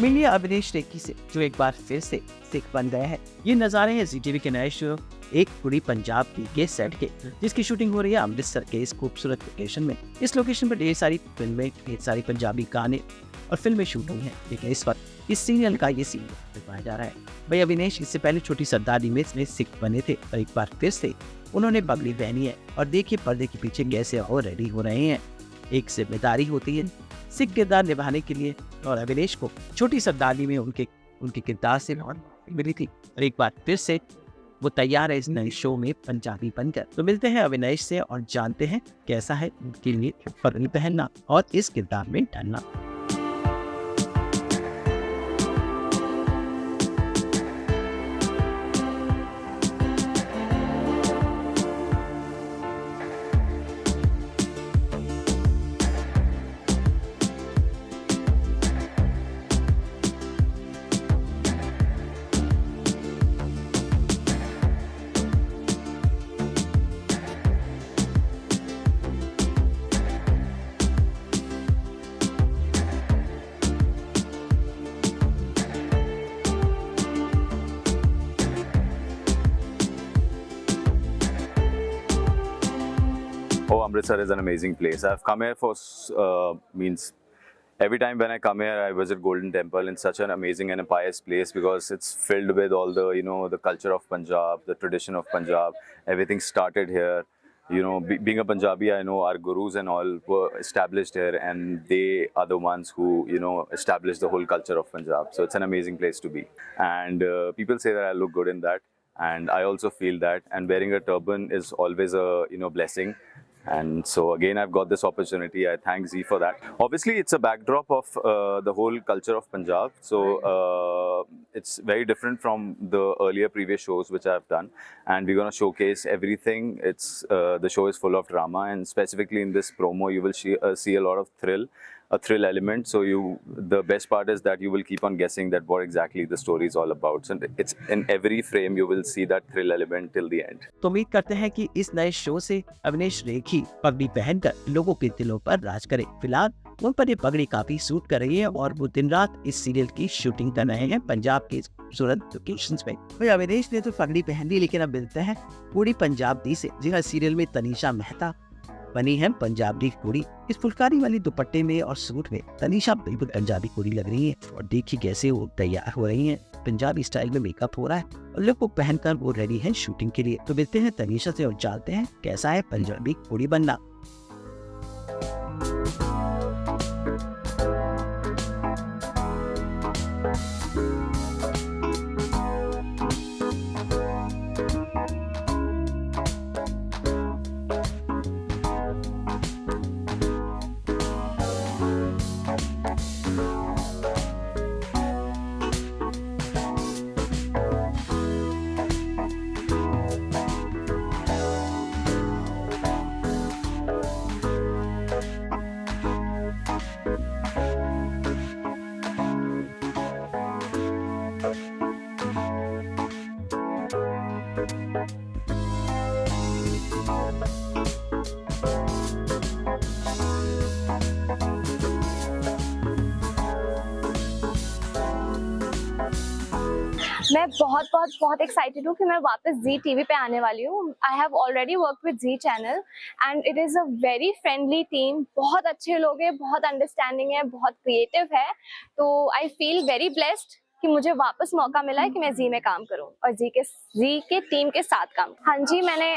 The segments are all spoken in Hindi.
मिलिए अविनेश रेखी से, जो एक बार फिर से सिख बन गए हैं। ये नज़ारे हैं ZTV के नए शो एक कुड़ी पंजाब दी के सेट के, जिसकी शूटिंग हो रही है अमृतसर के इस खूबसूरत लोकेशन में। इस लोकेशन पर ढेर सारी फिल्में, ढेर सारी पंजाबी गाने और फिल्में शूट हुई हैं, लेकिन इस वक्त इस सीरियल का ये सीन दिखाया जा रहा है। भाई अविनेश इससे पहले छोटी सरदारी में सिख बने थे, और एक बार फिर से उन्होंने पगड़ी पहनी है। और देखिए पर्दे के पीछे कैसे और रेडी हो रहे हैं। एक जिम्मेदारी होती है सिख किरदार निभाने के लिए, और अविनेश को छोटी सरदारी में उनके किरदार से मिली थी, और एक बार फिर से वो तैयार है इस नए शो में पंजाबी बनकर। तो मिलते हैं अविनेश से और जानते हैं कैसा है उनके लिए पगड़ी पहनना और इस किरदार में ढलना। Oh, Amritsar is an amazing place. I've come here for every time when I come here, I visit Golden Temple. It's such an amazing and a pious place because it's filled with all the the culture of Punjab, the tradition of Punjab. Everything started here. Being a Punjabi, I know our gurus and all were established here, and they are the ones who established the whole culture of Punjab. So it's an amazing place to be. And people say that I look good in that, and I also feel that. And wearing a turban is always a blessing. And so again, I've got this opportunity. I thank Z for that. Obviously, it's a backdrop of the whole culture of Punjab. So it's very different from the earlier previous shows which I've done. And we're going to showcase everything. The show is full of drama, and specifically in this promo, you will see a lot of a thrill element. So the best part is that you will keep on guessing that what exactly the story is all about. So it's in every frame you will see that thrill element till the end. तो उम्मीद करते हैं कि इस नए शो से अविनेश रेखी पगड़ी पहनकर लोगों के दिलों पर राज करे। फिलहाल उन पर ये पगड़ी काफी सूट कर रही है, और वो दिन रात इस सीरियल की शूटिंग कर रहे हैं पंजाब के खूबसूरत लोकेशंस पे। भाई अविनेश ने तो पगड़ी पहन ली, लेकिन अब मिलते हैं कुड़ी पंजाब दी से। जी हाँ, सीरियल में तनीषा मेहता बनी है पंजाबी कुड़ी। इस फुलकारी वाली दुपट्टे में और सूट में तनीषा बिल्कुल पंजाबी कुड़ी लग रही है, और देखिए कैसे वो तैयार हो रही हैं। पंजाबी स्टाइल में मेकअप हो रहा है और लुक को पहनकर वो रेडी है शूटिंग के लिए। तो मिलते हैं तनीषा से और जानते हैं कैसा है पंजाबी कुड़ी बनना। मैं बहुत एक्साइटेड हूँ कि मैं वापस ZTV पे आने वाली हूँ। I have already work with Z channel and it is a very friendly team. बहुत अच्छे लोग हैं, बहुत अंडरस्टैंडिंग है, बहुत क्रिएटिव है। तो आई फील वेरी ब्लेस्ड कि मुझे वापस मौका मिला है कि मैं Z में काम करूं और Z के टीम के साथ काम। हाँ जी, मैंने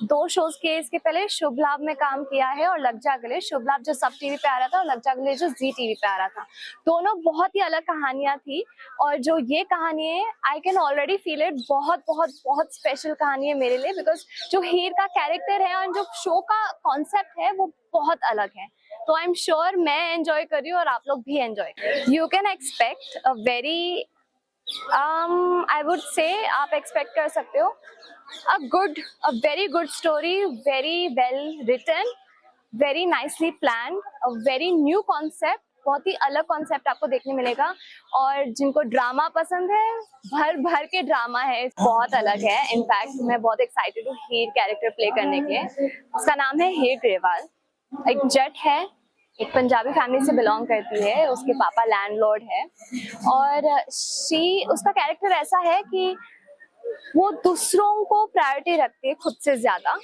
2 शोज के इसके पहले शुभ लाभ में काम किया है और लग जा गले। शुभ लाभ जो सब टीवी पे आ रहा था और लग जा गले जो ZTV पे आ रहा था, दोनों बहुत ही अलग कहानियां थी। और जो ये कहानी है, I can already feel it, बहुत स्पेशल कहानी है मेरे लिए, बिकॉज जो हीर का कैरेक्टर है और जो शो का कॉन्सेप्ट है वो बहुत अलग है। तो आई एम श्योर मैं एंजॉय कर रही हूँ और आप लोग भी एंजॉय करें। You can expect a very I would say आप एक्सपेक्ट कर सकते हो a very good story, very well written, very nicely plan, a very new concept. बहुत ही अलग कॉन्सेप्ट आपको देखने मिलेगा। और जिनको ड्रामा पसंद है, भर के ड्रामा है, बहुत अलग है। इनफैक्ट मैं बहुत एक्साइटेड हूँ हीर कैरेक्टर प्ले करने के लिए। उसका नाम है हीर ग्रेवाल। एक जट है, एक पंजाबी फैमिली से बिलोंग करती है, उसके पापा लैंडलॉर्ड है और उसका कैरेक्टर ऐसा है कि वो दूसरों को प्रायोरिटी रखती है खुद से ज्यादा।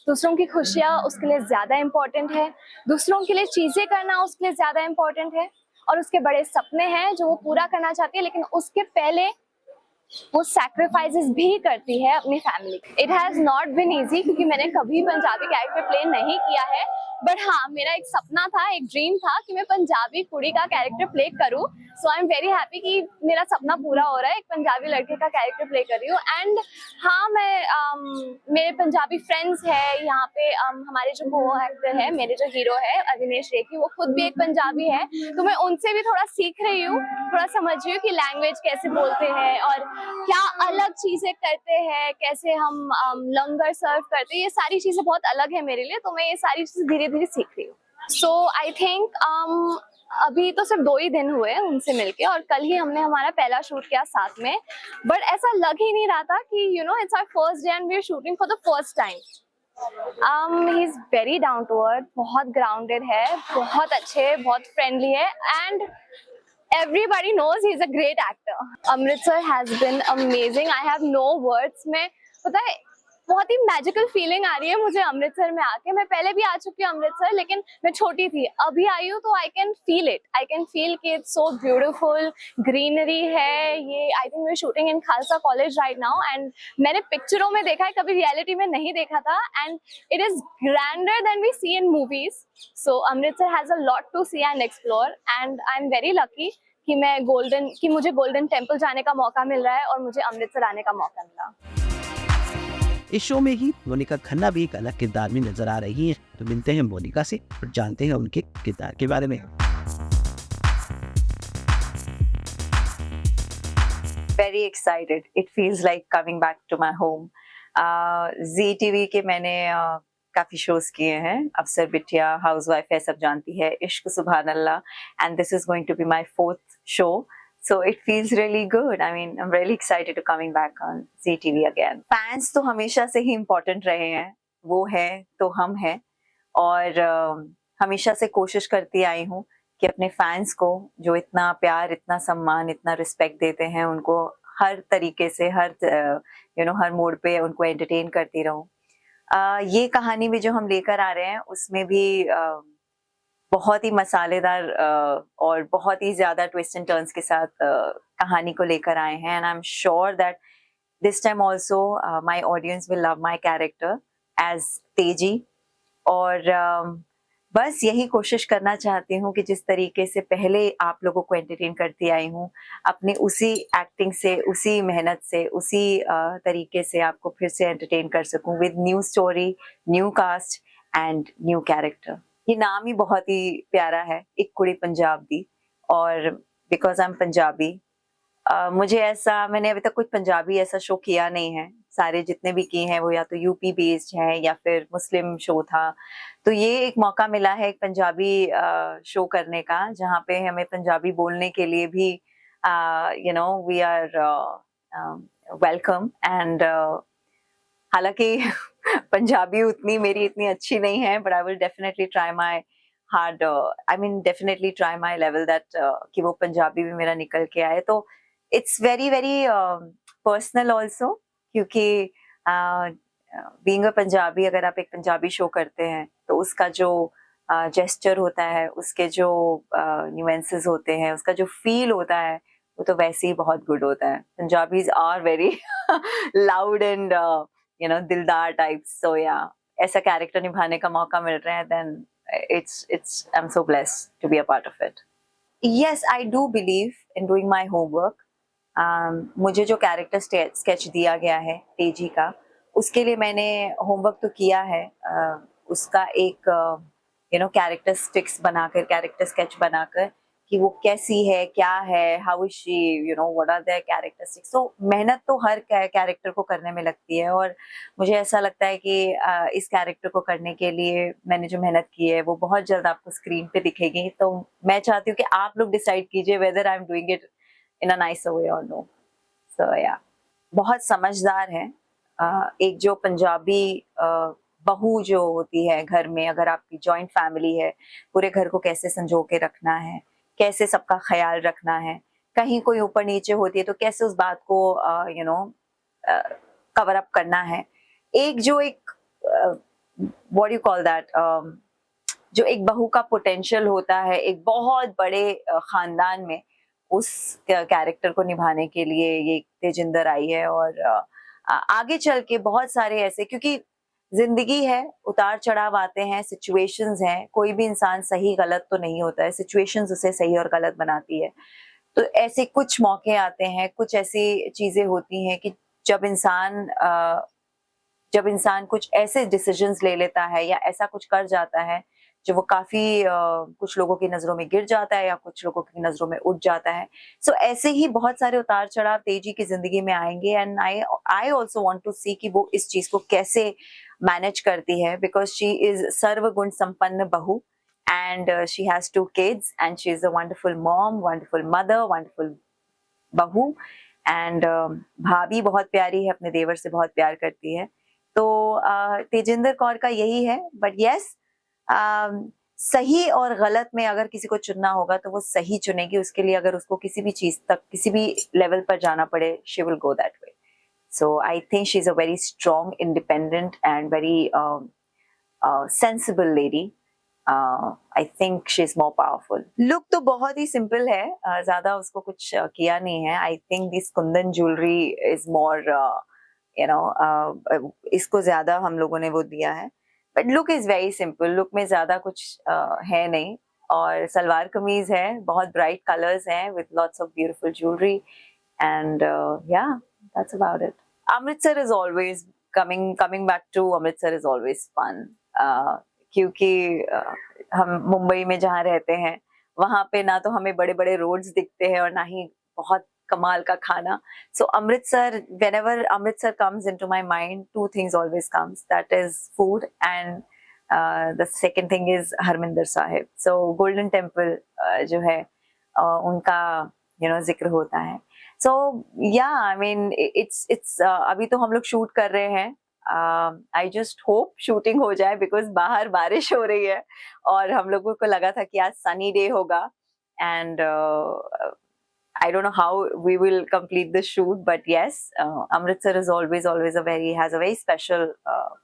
दूसरों की खुशियाँ उसके लिए ज्यादा इम्पोर्टेंट है, दूसरों के लिए चीजें करना उसके लिए ज्यादा इम्पोर्टेंट है और उसके बड़े सपने हैं जो वो पूरा करना चाहती है, लेकिन उसके पहले वो सैक्रिफाइसेस भी करती है अपनी family. It has not been easy क्योंकि मैंने कभी पंजाबी कैरेक्टर प्ले नहीं किया है, बट हाँ मेरा एक सपना था, एक ड्रीम था कि मैं पंजाबी कुड़ी का कैरेक्टर प्ले करूँ। सो आई एम वेरी हैप्पी कि मेरा सपना पूरा हो रहा है, एक पंजाबी लड़के का कैरेक्टर प्ले कर रही हूँ। एंड हाँ मेरे पंजाबी फ्रेंड्स है यहाँ पे, हमारे जो को एक्टर है, मेरे जो हीरो है अविनेश रेखी, वो खुद भी एक पंजाबी है, तो मैं उनसे भी थोड़ा सीख रही हूँ, थोड़ा समझ रही हूँ कि लैंग्वेज कैसे बोलते हैं और क्या अलग चीजें करते हैं, कैसे हम लंगर सर्व करते हैं, ये सारी चीजें बहुत अलग है मेरे लिए, तो मैं ये सारी चीजें धीरे धीरे सीख रही हूँ। सो आई थिंक अभी तो सिर्फ 2 ही दिन हुए हैं उनसे मिलके और कल ही हमने हमारा पहला शूट किया साथ में, बट ऐसा लग ही नहीं रहा था कि you know it's our first day and we are shooting for the first time. He is very down to earth, बहुत ग्राउंडेड है, बहुत अच्छे, बहुत फ्रेंडली है and everybody knows he's a great actor. Amritsar has been amazing. I have no words. मैं पता है बहुत ही मैजिकल फीलिंग आ रही है मुझे अमृतसर में आके। मैं पहले भी आ चुकी हूँ अमृतसर, लेकिन मैं छोटी थी, अभी आई हूँ तो I can feel it, I can feel कि इट्स सो ब्यूटीफुल, ग्रीनरी है ये। I think we are shooting in Khalsa college right now and मैंने पिक्चरों में देखा है, कभी रियलिटी में नहीं देखा था and it is grander than we see in movies. So Amritsar has a lot to see and explore and I am very lucky कि मुझे गोल्डन टेम्पल जाने का मौका मिल रहा है और मुझे अमृतसर आने का मौका मिला। इस शो में ही मोनिका खन्ना भी एक अलग किरदार में नजर आ रही हैं, तो मिलते हैं मोनिका से और जानते हैं उनके किरदार के बारे में। Very excited. It feels like coming back to my home. Zee TV के मैंने काफी शोज किए हैं, अफसर बिटिया, हाउसवाइफ है, सब जानती है, इश्क सुभान अल्लाह, and this is going to be my 4th show. So it feels really good. I mean, I'm really excited to coming back on Zee TV again. Fans तो हमेशा से ही important रहे हैं, वो है तो हम हैं और हमेशा से कोशिश करती आई हूँ कि अपने फैंस को जो इतना प्यार, इतना सम्मान, इतना रिस्पेक्ट देते हैं, उनको हर तरीके से, हर मोड पे उनको एंटरटेन करती रहूँ। ये कहानी भी जो हम लेकर आ रहे हैं उसमें भी बहुत ही मसालेदार और बहुत ही ज्यादा ट्विस्ट एंड टर्न्स के साथ कहानी को लेकर आए हैं and I am sure that this time also my audience will love my character as Teji. और बस यही कोशिश करना चाहती हूँ कि जिस तरीके से पहले आप लोगों को एंटरटेन करती आई हूँ, अपने उसी एक्टिंग से, उसी मेहनत से, उसी तरीके से आपको फिर से एंटरटेन कर सकूँ with new story, new cast and new character. ये नाम ही बहुत ही प्यारा है, एक कुड़ी पंजाब दी, और बिकॉज आई एम पंजाबी, मुझे ऐसा, मैंने अभी तक कोई पंजाबी ऐसा शो किया नहीं है, सारे जितने भी किए हैं वो या तो यूपी बेस्ड हैं या फिर मुस्लिम शो था, तो ये एक मौका मिला है एक पंजाबी शो करने का जहाँ पे हमें पंजाबी बोलने के लिए भी वी आर वेलकम एंड हालांकि पंजाबी मेरी इतनी अच्छी नहीं है, but I will definitely try my hard, definitely try my level that कि वो पंजाबी भी मेरा निकल के आए। तो it's very very personal also, क्योंकि बीइंग अ पंजाबी, अगर आप एक पंजाबी शो करते हैं तो उसका जो जेस्चर होता है, उसके जो न्यूएंसेस होते हैं, उसका जो फील होता है, वो तो वैसे ही बहुत गुड होता है। Punjabis are very loud and दिलदार टाइप्स, सो या ऐसा कैरेक्टर निभाने का मौका मिल रहा है, then it's I'm so blessed to be a part of it. Yes, I do believe in doing my homework. मुझे जो कैरेक्टर स्केच दिया गया है तेजी का, उसके लिए मैंने होमवर्क तो किया है, उसका एक कैरेक्टर स्टिक्स बनाकर, कैरेक्टर स्केच बनाकर कि वो कैसी है, क्या है, how is she, what are their characteristics. तो मेहनत तो हर कैरेक्टर को करने में लगती है, और मुझे ऐसा लगता है कि इस कैरेक्टर को करने के लिए मैंने जो मेहनत की है वो बहुत जल्द आपको स्क्रीन पे दिखेगी। तो मैं चाहती हूँ कि आप लोग डिसाइड कीजिए whether I am doing it in a nice way और नो। सो या बहुत समझदार है, एक जो पंजाबी बहू जो होती है घर में, अगर आपकी जॉइंट फैमिली है, पूरे घर को कैसे संजो के रखना है, कैसे सबका ख्याल रखना है, कहीं कोई ऊपर नीचे होती है तो कैसे उस बात को कवर अप करना है। एक जो एक व्हाट यू कॉल दैट, जो एक बहू का पोटेंशियल होता है एक बहुत बड़े खानदान में, उस कैरेक्टर को निभाने के लिए ये तेजिंदर आई है। और आगे चल के बहुत सारे ऐसे, क्योंकि जिंदगी है, उतार चढ़ाव आते हैं, सिचुएशंस हैं, कोई भी इंसान सही गलत तो नहीं होता है, सिचुएशंस उसे सही और गलत बनाती है। तो ऐसे कुछ मौके आते हैं, कुछ ऐसी चीजें होती हैं कि जब इंसान कुछ ऐसे डिसीजंस ले लेता है या ऐसा कुछ कर जाता है जो वो काफी कुछ लोगों की नजरों में गिर जाता है या कुछ लोगों की नजरों में उठ जाता है। सो ऐसे ही बहुत सारे उतार चढ़ाव तेजी की जिंदगी में आएंगे, and I also want to see कि वो इस चीज को कैसे मैनेज करती है, बिकॉज शी इज सर्वगुण संपन्न बहू, and she has 2 kids and she is a wonderful mom, wonderful mother, wonderful बहू, and भाभी बहुत प्यारी है, अपने देवर से बहुत प्यार करती है। तो तेजिंदर कौर का यही है, बट यस, सही और गलत में अगर किसी को चुनना होगा तो वो सही चुनेगी। उसके लिए अगर उसको किसी भी चीज तक, किसी भी लेवल पर जाना पड़े, she will go that way. So I think she's a very strong, independent and very sensible lady. I think she's more powerful. Look तो बहुत ही simple है, ज़्यादा उसको कुछ किया नहीं है। I think this Kundan jewelry is more, इसको ज़्यादा हम लोगों ने वो दिया है। But look is very simple. Look में ज़्यादा कुछ है नहीं, और सलवार कमीज है, बहुत bright colors हैं with lots of beautiful jewelry, and yeah, that's about it. Amritsar is always coming back to Amritsar is always fun. क्योंकि हम मुंबई में जहाँ रहते हैं वहाँ पे ना तो हमें बड़े बड़े रोड्स दिखते हैं और ना ही बहुत कमाल का खाना। So Amritsar, whenever Amritsar comes into my mind, 2 things always comes. That is food, and the second thing is Harminder Sahib. So Golden Temple जो है उनका जिक्र होता है। So yeah, I mean it's अभी तो हम लोग शूट कर रहे हैं। I just hope shooting हो जाए, because बाहर बारिश हो रही है और हम लोगों को लगा था कि आज sunny day होगा, and I don't know how we will complete the shoot, but yes, Amritsar is always has a very special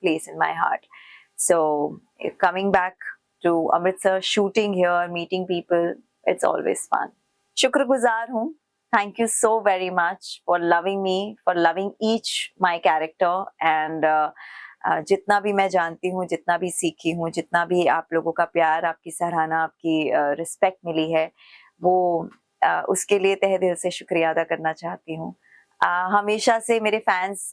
place in my heart. So coming back to Amritsar, shooting here, meeting people, it's always fun. शुक्रगुजार हूँ. Thank you so very much for loving me, for loving each my character, and जितना भी मैं जानती हूँ, जितना भी सीखी हूँ, जितना भी आप लोगों का प्यार, आपकी सराहना, आपकी रिस्पेक्ट मिली है, वो उसके लिए तहे दिल से शुक्रिया अदा करना चाहती हूँ। हमेशा से मेरे fans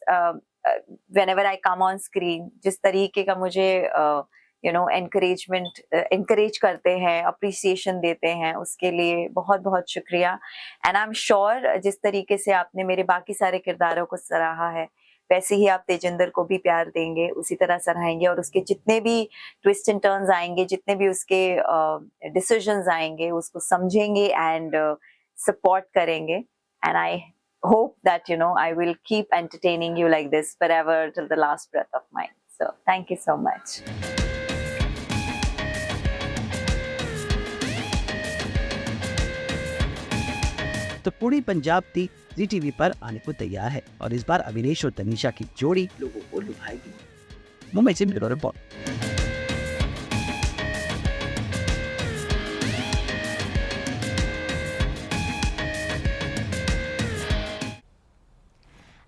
whenever I come on screen, जिस तरीके का मुझे encourage करते हैं, appreciation देते हैं, उसके लिए बहुत बहुत शुक्रिया। And I'm sure जिस तरीके से आपने मेरे बाकी सारे किरदारों को सराहा है, वैसे ही आप तेजिंदर को भी प्यार देंगे, उसी तरह सराहेंगे, और उसके जितने भी ट्विस्ट एंड टर्न्स आएंगे, जितने भी उसके डिसीजंस आएंगे, उसको समझेंगे एंड सपोर्ट करेंगे। And I hope that I will keep entertaining you like this forever till the last breath of mine. So thank you so much. तो पूरी पंजाब दी जी टीवी पर आने को तैयार है, और इस बार अविनेश और तनीषा की जोड़ी लोगों को लुभाएगी। मुंबई से ब्यूरो रिपोर्ट।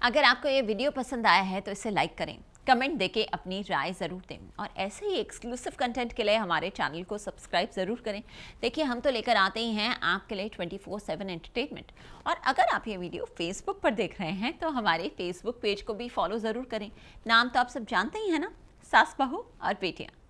अगर आपको ये वीडियो पसंद आया है तो इसे लाइक करें, कमेंट देके अपनी राय ज़रूर दें, और ऐसे ही एक्सक्लूसिव कंटेंट के लिए हमारे चैनल को सब्सक्राइब ज़रूर करें। देखिए, हम तो लेकर आते ही हैं आपके लिए 24/7 एंटरटेनमेंट। और अगर आप ये वीडियो फेसबुक पर देख रहे हैं तो हमारे फेसबुक पेज को भी फॉलो ज़रूर करें। नाम तो आप सब जानते ही हैं ना, सास बहू और बेटियाँ।